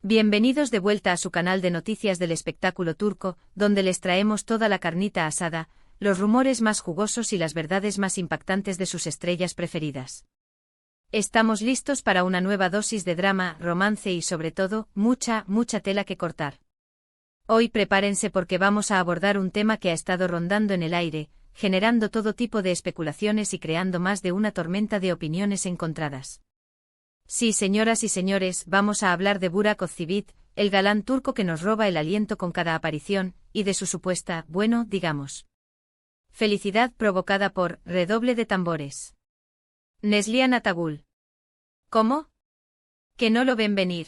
Bienvenidos de vuelta a su canal de noticias del espectáculo turco, donde les traemos toda la carnita asada, los rumores más jugosos y las verdades más impactantes de sus estrellas preferidas. Estamos listos para una nueva dosis de drama, romance y sobre todo, mucha tela que cortar. Hoy prepárense porque vamos a abordar un tema que ha estado rondando en el aire, generando todo tipo de especulaciones y creando más de una tormenta de opiniones encontradas. Sí, señoras y señores, vamos a hablar de Burak Özçivit, el galán turco que nos roba el aliento con cada aparición, y de su supuesta, digamos, felicidad provocada por, redoble de tambores, Neslihan Atagül. ¿Cómo? ¿Que no lo ven venir?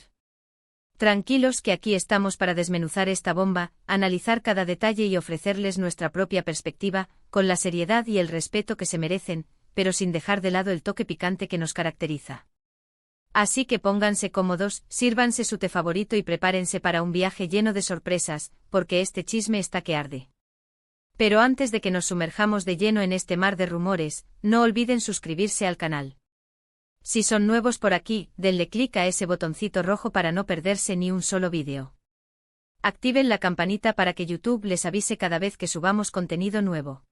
Tranquilos que aquí estamos para desmenuzar esta bomba, analizar cada detalle y ofrecerles nuestra propia perspectiva, con la seriedad y el respeto que se merecen, pero sin dejar de lado el toque picante que nos caracteriza. Así que pónganse cómodos, sírvanse su té favorito y prepárense para un viaje lleno de sorpresas, porque este chisme está que arde. Pero antes de que nos sumerjamos de lleno en este mar de rumores, no olviden suscribirse al canal. Si son nuevos por aquí, denle clic a ese botoncito rojo para no perderse ni un solo vídeo. Activen la campanita para que YouTube les avise cada vez que subamos contenido nuevo.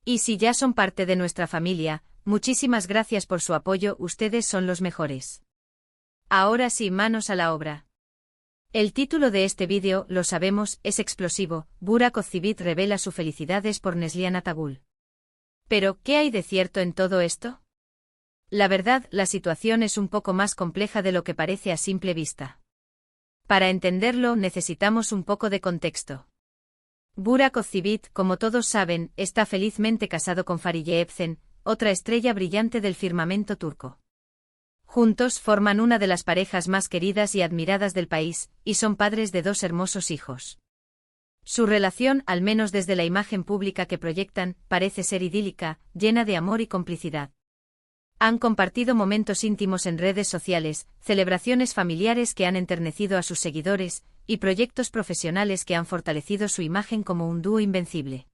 Y si ya son parte de nuestra familia, muchísimas gracias por su apoyo, ustedes son los mejores. Ahora sí, manos a la obra. El título de este vídeo, lo sabemos, es explosivo. Burak Özçivit revela su felicidades por Neslihan Atagül. Pero, ¿qué hay de cierto en todo esto? La verdad, la situación es un poco más compleja de lo que parece a simple vista. Para entenderlo, necesitamos un poco de contexto. Burak Özçivit, como todos saben, está felizmente casado con Fariye Evcen, otra estrella brillante del firmamento turco. Juntos forman una de las parejas más queridas y admiradas del país, y son padres de dos hermosos hijos. Su relación, al menos desde la imagen pública que proyectan, parece ser idílica, llena de amor y complicidad. Han compartido momentos íntimos en redes sociales, celebraciones familiares que han enternecido a sus seguidores, y proyectos profesionales que han fortalecido su imagen como un dúo invencible.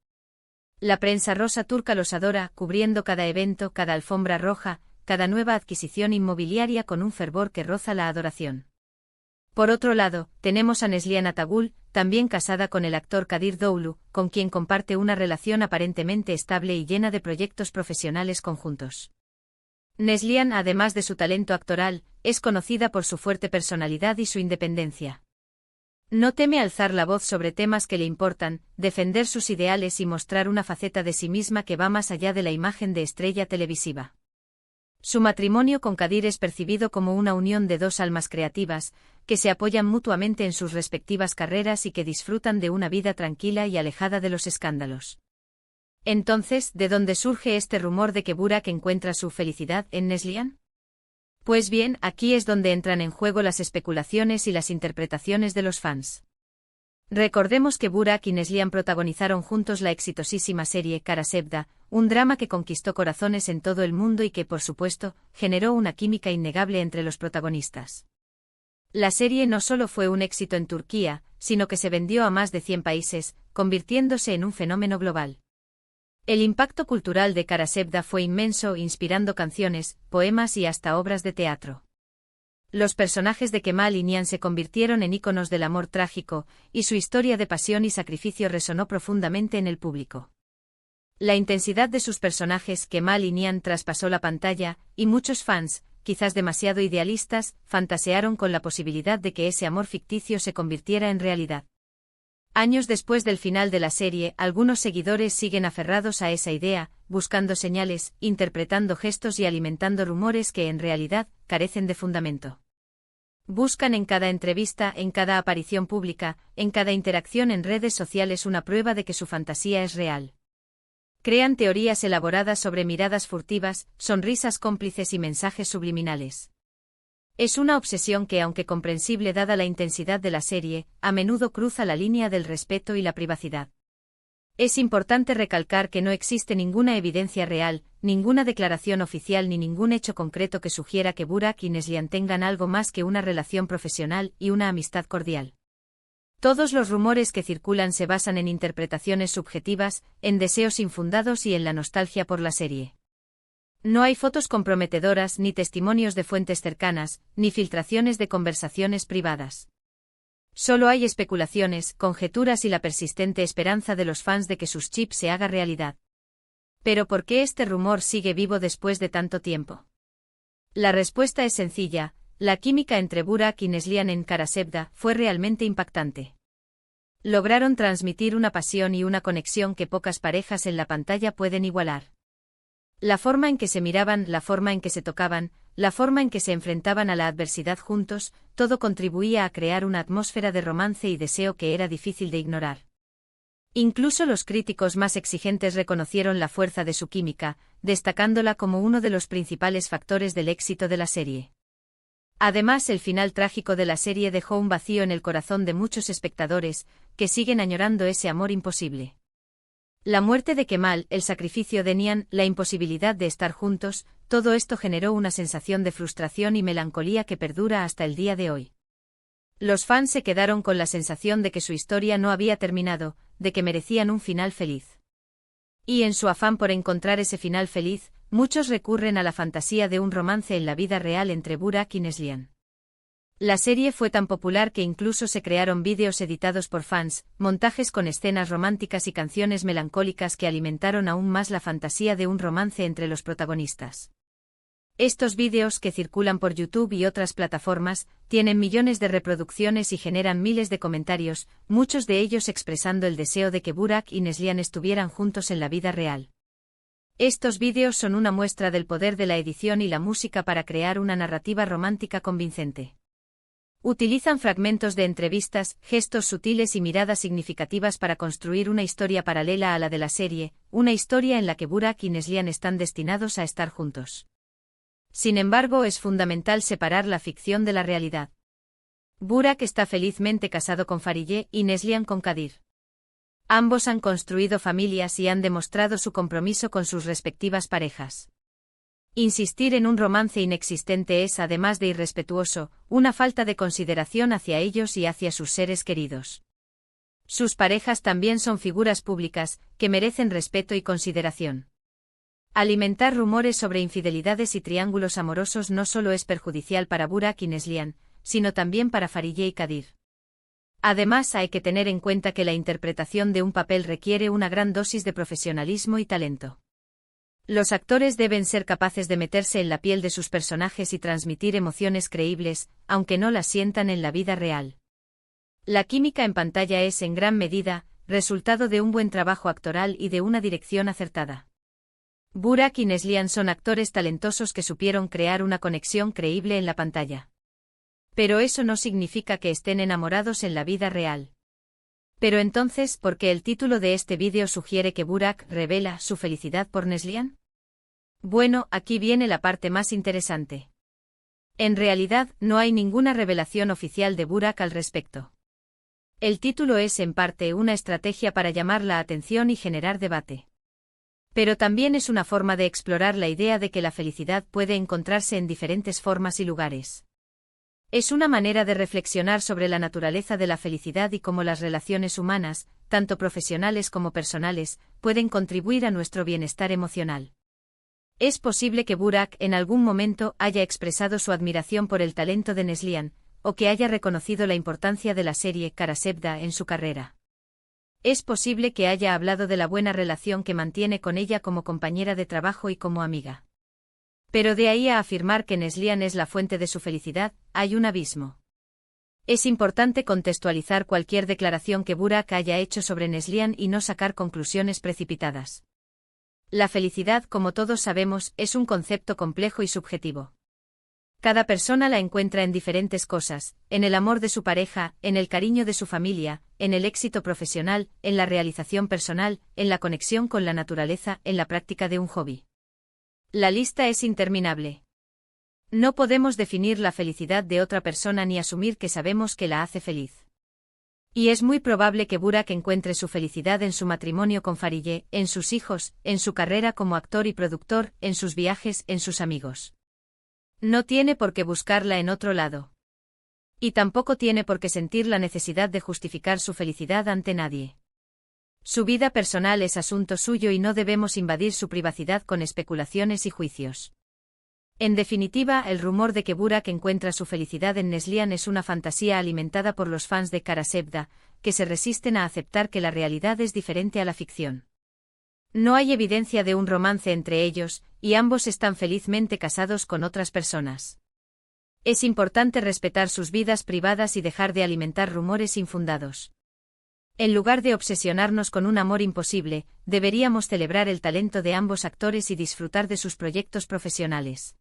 La prensa rosa turca los adora, cubriendo cada evento, cada alfombra roja, cada nueva adquisición inmobiliaria con un fervor que roza la adoración. Por otro lado, tenemos a Neslihan Atagül, también casada con el actor Kadir Doğulu, con quien comparte una relación aparentemente estable y llena de proyectos profesionales conjuntos. Neslihan, además de su talento actoral, es conocida por su fuerte personalidad y su independencia. No teme alzar la voz sobre temas que le importan, defender sus ideales y mostrar una faceta de sí misma que va más allá de la imagen de estrella televisiva. Su matrimonio con Kadir es percibido como una unión de dos almas creativas, que se apoyan mutuamente en sus respectivas carreras y que disfrutan de una vida tranquila y alejada de los escándalos. Entonces, ¿de dónde surge este rumor de que Burak encuentra su felicidad en Neslihan? Pues bien, aquí es donde entran en juego las especulaciones y las interpretaciones de los fans. Recordemos que Burak y Neslihan protagonizaron juntos la exitosísima serie Kara Sevda, un drama que conquistó corazones en todo el mundo y que, por supuesto, generó una química innegable entre los protagonistas. La serie no solo fue un éxito en Turquía, sino que se vendió a más de 100 países, convirtiéndose en un fenómeno global. El impacto cultural de Kara Sevda fue inmenso, inspirando canciones, poemas y hasta obras de teatro. Los personajes de Kemal y Nihan se convirtieron en íconos del amor trágico, y su historia de pasión y sacrificio resonó profundamente en el público. La intensidad de sus personajes, Kemal y Nihan, traspasó la pantalla, y muchos fans, quizás demasiado idealistas, fantasearon con la posibilidad de que ese amor ficticio se convirtiera en realidad. Años después del final de la serie, algunos seguidores siguen aferrados a esa idea, buscando señales, interpretando gestos y alimentando rumores que en realidad carecen de fundamento. Buscan en cada entrevista, en cada aparición pública, en cada interacción en redes sociales una prueba de que su fantasía es real. Crean teorías elaboradas sobre miradas furtivas, sonrisas cómplices y mensajes subliminales. Es una obsesión que, aunque comprensible dada la intensidad de la serie, a menudo cruza la línea del respeto y la privacidad. Es importante recalcar que no existe ninguna evidencia real, ninguna declaración oficial ni ningún hecho concreto que sugiera que Burak y Neslihan tengan algo más que una relación profesional y una amistad cordial. Todos los rumores que circulan se basan en interpretaciones subjetivas, en deseos infundados y en la nostalgia por la serie. No hay fotos comprometedoras, ni testimonios de fuentes cercanas, ni filtraciones de conversaciones privadas. Solo hay especulaciones, conjeturas y la persistente esperanza de los fans de que sus chips se haga realidad. Pero ¿por qué este rumor sigue vivo después de tanto tiempo? La respuesta es sencilla: la química entre Burak y Neslihan en Karasevda fue realmente impactante. Lograron transmitir una pasión y una conexión que pocas parejas en la pantalla pueden igualar. La forma en que se miraban, la forma en que se tocaban, la forma en que se enfrentaban a la adversidad juntos, todo contribuía a crear una atmósfera de romance y deseo que era difícil de ignorar. Incluso los críticos más exigentes reconocieron la fuerza de su química, destacándola como uno de los principales factores del éxito de la serie. Además, el final trágico de la serie dejó un vacío en el corazón de muchos espectadores, que siguen añorando ese amor imposible. La muerte de Kemal, el sacrificio de Nihan, la imposibilidad de estar juntos, todo esto generó una sensación de frustración y melancolía que perdura hasta el día de hoy. Los fans se quedaron con la sensación de que su historia no había terminado, de que merecían un final feliz. Y en su afán por encontrar ese final feliz, muchos recurren a la fantasía de un romance en la vida real entre Burak y Neslihan. La serie fue tan popular que incluso se crearon vídeos editados por fans, montajes con escenas románticas y canciones melancólicas que alimentaron aún más la fantasía de un romance entre los protagonistas. Estos vídeos, que circulan por YouTube y otras plataformas, tienen millones de reproducciones y generan miles de comentarios, muchos de ellos expresando el deseo de que Burak y Neslihan estuvieran juntos en la vida real. Estos vídeos son una muestra del poder de la edición y la música para crear una narrativa romántica convincente. Utilizan fragmentos de entrevistas, gestos sutiles y miradas significativas para construir una historia paralela a la de la serie, una historia en la que Burak y Neslihan están destinados a estar juntos. Sin embargo, es fundamental separar la ficción de la realidad. Burak está felizmente casado con Fariye y Neslihan con Kadir. Ambos han construido familias y han demostrado su compromiso con sus respectivas parejas. Insistir en un romance inexistente es, además de irrespetuoso, una falta de consideración hacia ellos y hacia sus seres queridos. Sus parejas también son figuras públicas, que merecen respeto y consideración. Alimentar rumores sobre infidelidades y triángulos amorosos no solo es perjudicial para Burak y Neslihan, sino también para Fariye y Kadir. Además, hay que tener en cuenta que la interpretación de un papel requiere una gran dosis de profesionalismo y talento. Los actores deben ser capaces de meterse en la piel de sus personajes y transmitir emociones creíbles, aunque no las sientan en la vida real. La química en pantalla es, en gran medida, resultado de un buen trabajo actoral y de una dirección acertada. Burak y Neslihan son actores talentosos que supieron crear una conexión creíble en la pantalla. Pero eso no significa que estén enamorados en la vida real. Pero entonces, ¿por qué el título de este vídeo sugiere que Burak revela su felicidad por Neslihan? Bueno, aquí viene la parte más interesante. En realidad, no hay ninguna revelación oficial de Burak al respecto. El título es, en parte, una estrategia para llamar la atención y generar debate. Pero también es una forma de explorar la idea de que la felicidad puede encontrarse en diferentes formas y lugares. Es una manera de reflexionar sobre la naturaleza de la felicidad y cómo las relaciones humanas, tanto profesionales como personales, pueden contribuir a nuestro bienestar emocional. Es posible que Burak en algún momento haya expresado su admiración por el talento de Neslihan, o que haya reconocido la importancia de la serie Karasevda en su carrera. Es posible que haya hablado de la buena relación que mantiene con ella como compañera de trabajo y como amiga. Pero de ahí a afirmar que Neslihan es la fuente de su felicidad, hay un abismo. Es importante contextualizar cualquier declaración que Burak haya hecho sobre Neslihan y no sacar conclusiones precipitadas. La felicidad, como todos sabemos, es un concepto complejo y subjetivo. Cada persona la encuentra en diferentes cosas, en el amor de su pareja, en el cariño de su familia, en el éxito profesional, en la realización personal, en la conexión con la naturaleza, en la práctica de un hobby. La lista es interminable. No podemos definir la felicidad de otra persona ni asumir que sabemos que la hace feliz. Y es muy probable que Burak encuentre su felicidad en su matrimonio con Fariye, en sus hijos, en su carrera como actor y productor, en sus viajes, en sus amigos. No tiene por qué buscarla en otro lado. Y tampoco tiene por qué sentir la necesidad de justificar su felicidad ante nadie. Su vida personal es asunto suyo y no debemos invadir su privacidad con especulaciones y juicios. En definitiva, el rumor de que Burak encuentra su felicidad en Neslihan es una fantasía alimentada por los fans de Kara Sevda, que se resisten a aceptar que la realidad es diferente a la ficción. No hay evidencia de un romance entre ellos, y ambos están felizmente casados con otras personas. Es importante respetar sus vidas privadas y dejar de alimentar rumores infundados. En lugar de obsesionarnos con un amor imposible, deberíamos celebrar el talento de ambos actores y disfrutar de sus proyectos profesionales.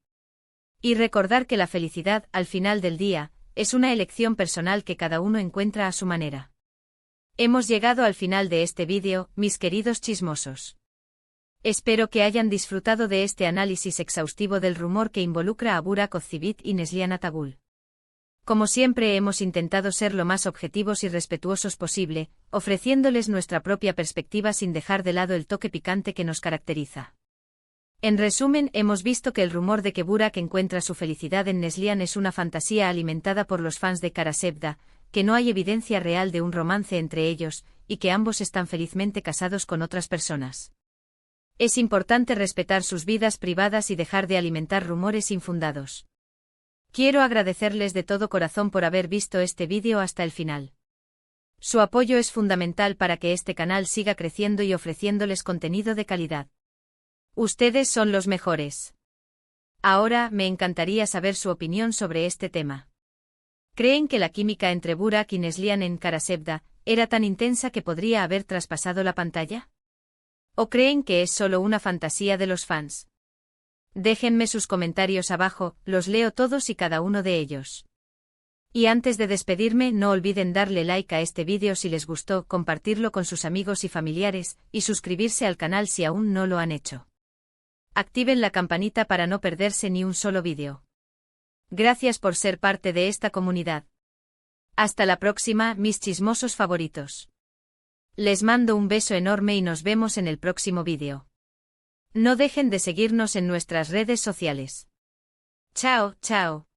Y recordar que la felicidad, al final del día, es una elección personal que cada uno encuentra a su manera. Hemos llegado al final de este vídeo, mis queridos chismosos. Espero que hayan disfrutado de este análisis exhaustivo del rumor que involucra a Burak Ozçivit y Neslihan Atagul. Como siempre hemos intentado ser lo más objetivos y respetuosos posible, ofreciéndoles nuestra propia perspectiva sin dejar de lado el toque picante que nos caracteriza. En resumen, hemos visto que el rumor de que Burak encuentra su felicidad en Neslihan es una fantasía alimentada por los fans de Kara Sevda, que no hay evidencia real de un romance entre ellos, y que ambos están felizmente casados con otras personas. Es importante respetar sus vidas privadas y dejar de alimentar rumores infundados. Quiero agradecerles de todo corazón por haber visto este vídeo hasta el final. Su apoyo es fundamental para que este canal siga creciendo y ofreciéndoles contenido de calidad. Ustedes son los mejores. Ahora, me encantaría saber su opinión sobre este tema. ¿Creen que la química entre Burak y Neslihan en Kara Sevda era tan intensa que podría haber traspasado la pantalla? ¿O creen que es solo una fantasía de los fans? Déjenme sus comentarios abajo, los leo todos y cada uno de ellos. Y antes de despedirme, no olviden darle like a este vídeo si les gustó, compartirlo con sus amigos y familiares, y suscribirse al canal si aún no lo han hecho. Activen la campanita para no perderse ni un solo vídeo. Gracias por ser parte de esta comunidad. Hasta la próxima, mis chismosos favoritos. Les mando un beso enorme y nos vemos en el próximo vídeo. No dejen de seguirnos en nuestras redes sociales. Chao, chao.